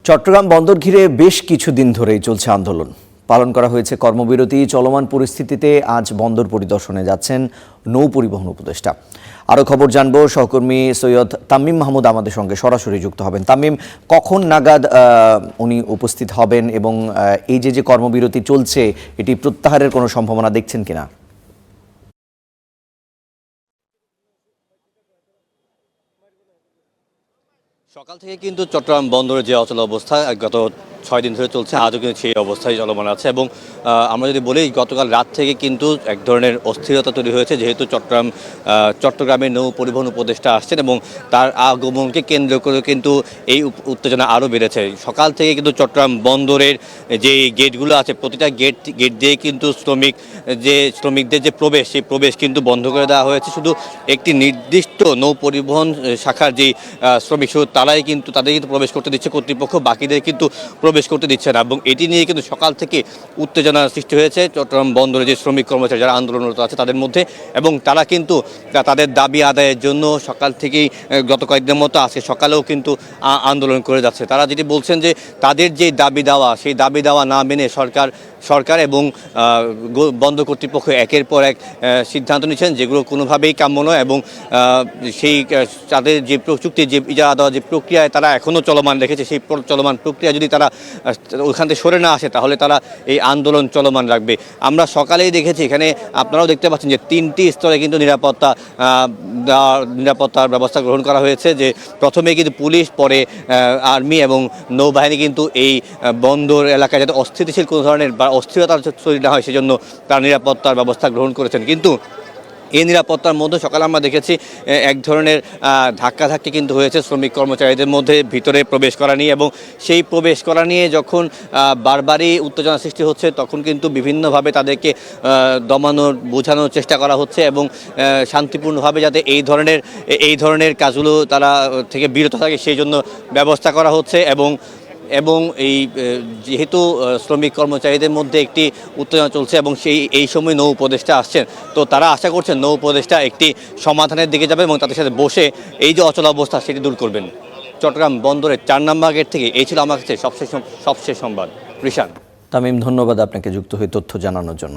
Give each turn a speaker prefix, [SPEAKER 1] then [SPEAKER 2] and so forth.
[SPEAKER 1] চট্টগ্রাম বন্দর ঘিরে বেশ কিছুদিন ধরেই চলছে আন্দোলন। পালন করা হয়েছে কর্মবিরতি। চলমান পরিস্থিতিতে আজ বন্দর পরিদর্শনে যাচ্ছেন নৌ পরিবহন উপদেষ্টা। আরও খবর জানবো, সহকর্মী সৈয়দ তামিম মাহমুদ আমাদের সঙ্গে সরাসরি যুক্ত হবেন। তামিম, কখন নাগাদ উনি উপস্থিত হবেন এবং এই যে কর্মবিরতি চলছে এটি প্রত্যাহারের কোনো সম্ভাবনা দেখছেন কিনা?
[SPEAKER 2] সকাল থেকে কিন্তু চট্টগ্রাম বন্দরের যে অচল অবস্থা গত 6 দিন ধরে চলছে, আজও কিন্তু সেই অবস্থায় চলমান আছে। এবং আমরা যদি বলি, গতকাল রাত থেকে কিন্তু এক ধরনের অস্থিরতা তৈরি হয়েছে, যেহেতু চট্টগ্রামে নৌ পরিবহন উপদেষ্টা আসছেন এবং তার আগমনকে কেন্দ্র করে কিন্তু এই উত্তেজনা আরও বেড়েছে। সকাল থেকে কিন্তু চট্টগ্রাম বন্দরের যে গেটগুলো আছে, প্রতিটা গেট দিয়ে কিন্তু শ্রমিকদের যে প্রবেশ, সেই প্রবেশ কিন্তু বন্ধ করে দেওয়া হয়েছে। শুধু একটি নির্দিষ্ট নৌ পরিবহন শাখার যে শ্রমিক, তারাই কিন্তু তাদের কিন্তু প্রবেশ করতে দিচ্ছে কর্তৃপক্ষ, বাকিদের কিন্তু প্রবেশ করতে দিচ্ছে না। এবং এটি নিয়ে কিন্তু সকাল থেকে উত্তেজনার সৃষ্টি হয়েছে চট্টগ্রাম বন্দরে যে শ্রমিক কর্মচারী যারা আন্দোলনরত আছে তাদের মধ্যে। এবং তারা কিন্তু তাদের দাবি আদায়ের জন্য সকাল থেকেই গত কয়েকদিনের মতো আজকে সকালেও কিন্তু আন্দোলন করে যাচ্ছে। তারা যেটি বলছেন যে তাদের যে দাবি দেওয়া, সেই দাবি দেওয়া না মেনে সরকার এবং বন্দর কর্তৃপক্ষ একের পর এক সিদ্ধান্ত নিচ্ছেন, যেগুলো কোনোভাবেই কাম্য নয়। এবং সেই তাদের যে চুক্তির যে ইজারা দেওয়া যে প্রক্রিয়ায় তারা এখনও চলমান রেখেছে, সেই চলমান প্রক্রিয়া যদি তারা ওইখান থেকে সরে না আসে, তাহলে তারা এই আন্দোলন চলমান রাখবে। আমরা সকালেই দেখেছি, এখানে আপনারাও দেখতে পাচ্ছেন যে 3টি স্তরে কিন্তু নিরাপত্তার ব্যবস্থা গ্রহণ করা হয়েছে। যে প্রথমে কিন্তু পুলিশ, পরে আর্মি এবং নৌবাহিনী কিন্তু এই বন্দর এলাকায় যাতে অস্থিতিশীল কোনো ধরনের বা অস্থিরতা তৈরি না হয়, সেজন্য তারা নিরাপত্তার ব্যবস্থা গ্রহণ করেছেন। কিন্তু এই নিরাপত্তার মধ্যে সকালে আমরা দেখেছি এক ধরনের ধাক্কাধাক্কি কিন্তু হয়েছে শ্রমিক কর্মচারীদের মধ্যে ভিতরে প্রবেশ করা নিয়ে। এবং সেই প্রবেশ করা নিয়ে যখন বারবারই উত্তেজনা সৃষ্টি হচ্ছে, তখন কিন্তু বিভিন্নভাবে তাদেরকে দমানোর বোঝানোর চেষ্টা করা হচ্ছে এবং শান্তিপূর্ণভাবে যাতে এই ধরনের কাজগুলো তারা থেকে বিরত থাকে, সেই জন্য ব্যবস্থা করা হচ্ছে। এবং এই যেহেতু শ্রমিক কর্মচারীদের মধ্যে একটি উত্তেজনা চলছে এবং এই সময় নৌ উপদেষ্টা আসছেন, তো তারা আশা করছেন নৌ উপদেষ্টা একটি সমাধানের দিকে যাবে এবং তাদের সাথে বসে এই যে অচল অবস্থা সেটি দূর করবেন। চট্টগ্রাম বন্দরের 4 নম্বর গেট থেকে এই ছিল আমার কাছে সবশেষ সংবাদ। ঋষান।
[SPEAKER 1] তামিম, ধন্যবাদ আপনাকে যুক্ত হয়ে তথ্য জানানোর জন্য।